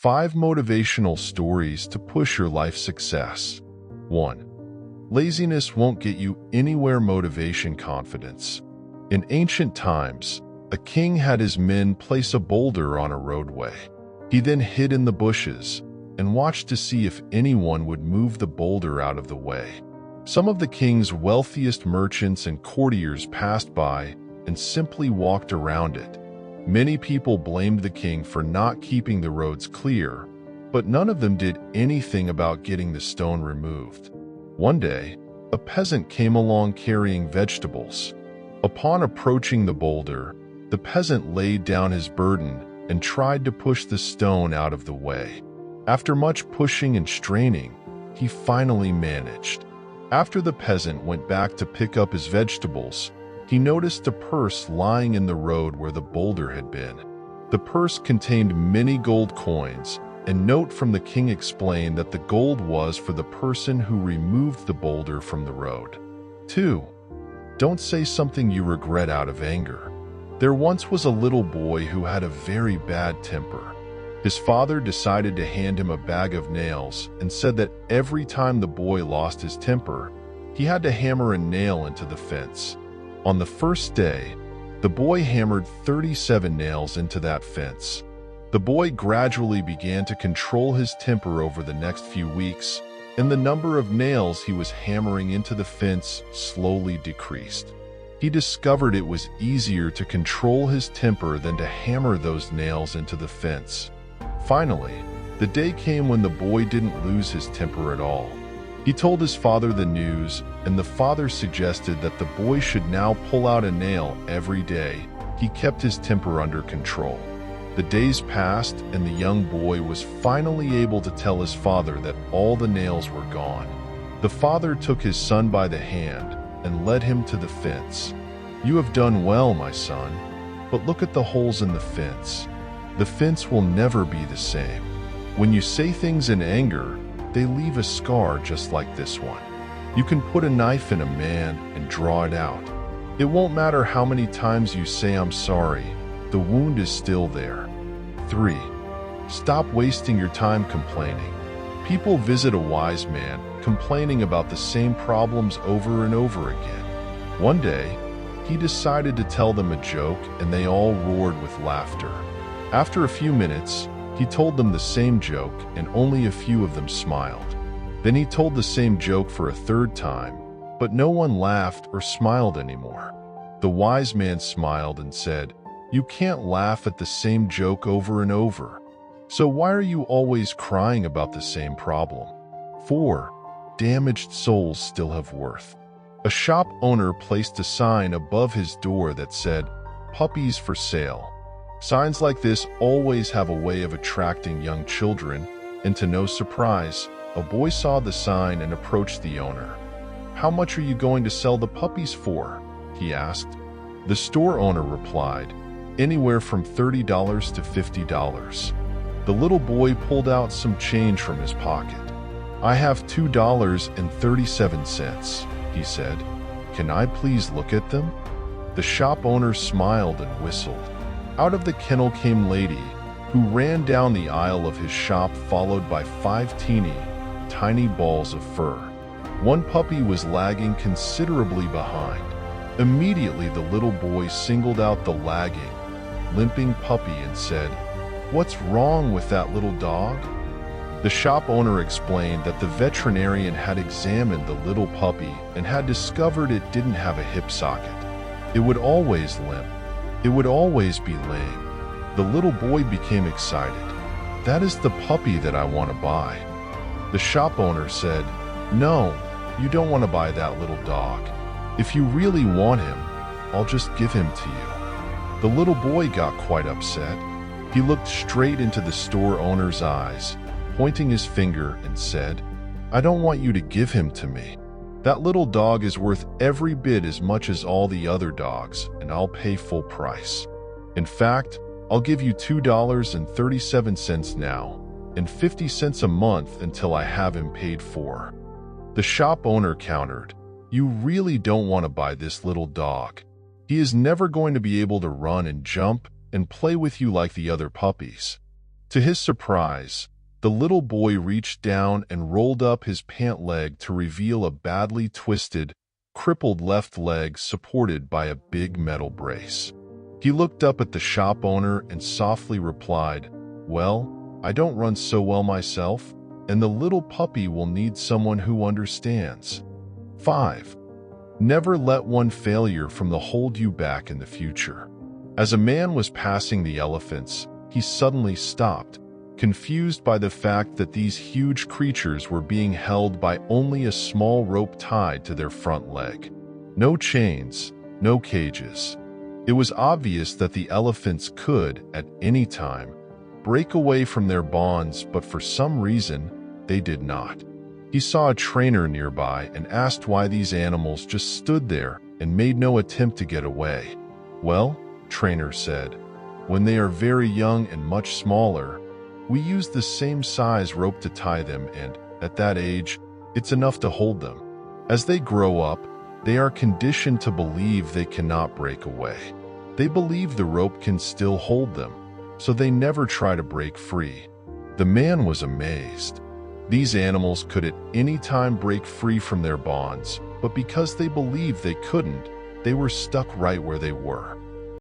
5 motivational stories to push your life success. 1. Laziness won't get you anywhere. Motivation. Confidence. In ancient times, a king had his men place a boulder on a roadway. He then hid in the bushes and watched to see if anyone would move the boulder out of the way. Some of the king's wealthiest merchants and courtiers passed by and simply walked around it. Many people blamed the king for not keeping the roads clear, but none of them did anything about getting the stone removed. One day, a peasant came along carrying vegetables. Upon approaching the boulder, the peasant laid down his burden and tried to push the stone out of the way. After much pushing and straining, he finally managed. After the peasant went back to pick up his vegetables, he noticed a purse lying in the road where the boulder had been. The purse contained many gold coins, and note from the king explained that the gold was for the person who removed the boulder from the road. 2. Don't say something you regret out of anger. There once was a little boy who had a very bad temper. His father decided to hand him a bag of nails and said that every time the boy lost his temper, he had to hammer a nail into the fence. On the first day, the boy hammered 37 nails into that fence. The boy gradually began to control his temper over the next few weeks, and the number of nails he was hammering into the fence slowly decreased. He discovered it was easier to control his temper than to hammer those nails into the fence. Finally, the day came when the boy didn't lose his temper at all. He told his father the news, and the father suggested that the boy should now pull out a nail every day. He kept his temper under control. The days passed, and the young boy was finally able to tell his father that all the nails were gone. The father took his son by the hand and led him to the fence. "You have done well, my son, but look at the holes in the fence. The fence will never be the same. When you say things in anger, they leave a scar just like this one. You can put a knife in a man and draw it out. It won't matter how many times you say I'm sorry, the wound is still there." 3. Stop wasting your time complaining. People visit a wise man, complaining about the same problems over and over again. One day, he decided to tell them a joke, and they all roared with laughter. After a few minutes, he told them the same joke, and only a few of them smiled. Then he told the same joke for a third time, but no one laughed or smiled anymore. The wise man smiled and said, "You can't laugh at the same joke over and over. So why are you always crying about the same problem?" 4. Damaged souls still have worth. A shop owner placed a sign above his door that said, "Puppies for sale." Signs like this always have a way of attracting young children, and to no surprise, a boy saw the sign and approached the owner. "How much are you going to sell the puppies for?" he asked. The store owner replied, "Anywhere from $30 to $50. The little boy pulled out some change from his pocket. "I have $2.37, he said. "Can I please look at them?" The shop owner smiled and whistled. Out of the kennel came Lady, who ran down the aisle of his shop followed by 5 tiny balls of fur. One puppy was lagging considerably behind. Immediately the little boy singled out the lagging, limping puppy and said, "What's wrong with that little dog?" The shop owner explained that the veterinarian had examined the little puppy and had discovered it didn't have a hip socket. It would always limp. It would always be lame. The little boy became excited. "That is the puppy that I want to buy." The shop owner said, "No, you don't want to buy that little dog. If you really want him, I'll just give him to you." The little boy got quite upset. He looked straight into the store owner's eyes, pointing his finger, and said, "I don't want you to give him to me. That little dog is worth every bit as much as all the other dogs, and I'll pay full price. In fact, I'll give you $2.37 now, and 50 cents a month until I have him paid for." The shop owner countered, "You really don't want to buy this little dog. He is never going to be able to run and jump and play with you like the other puppies. To his surprise, the little boy reached down and rolled up his pant leg to reveal a badly twisted, crippled left leg supported by a big metal brace. He looked up at the shop owner and softly replied, "Well, I don't run so well myself, and the little puppy will need someone who understands." 5. Never let one failure from the hold you back in the future. As a man was passing the elephants, he suddenly stopped, confused by the fact that these huge creatures were being held by only a small rope tied to their front leg. No chains, no cages. It was obvious that the elephants could, at any time, break away from their bonds, but for some reason, they did not. He saw a trainer nearby and asked why these animals just stood there and made no attempt to get away. "Well," trainer said, "when they are very young and much smaller, we use the same size rope to tie them, and, at that age, it's enough to hold them. As they grow up, they are conditioned to believe they cannot break away. They believe the rope can still hold them, so they never try to break free." The man was amazed. These animals could at any time break free from their bonds, but because they believed they couldn't, they were stuck right where they were.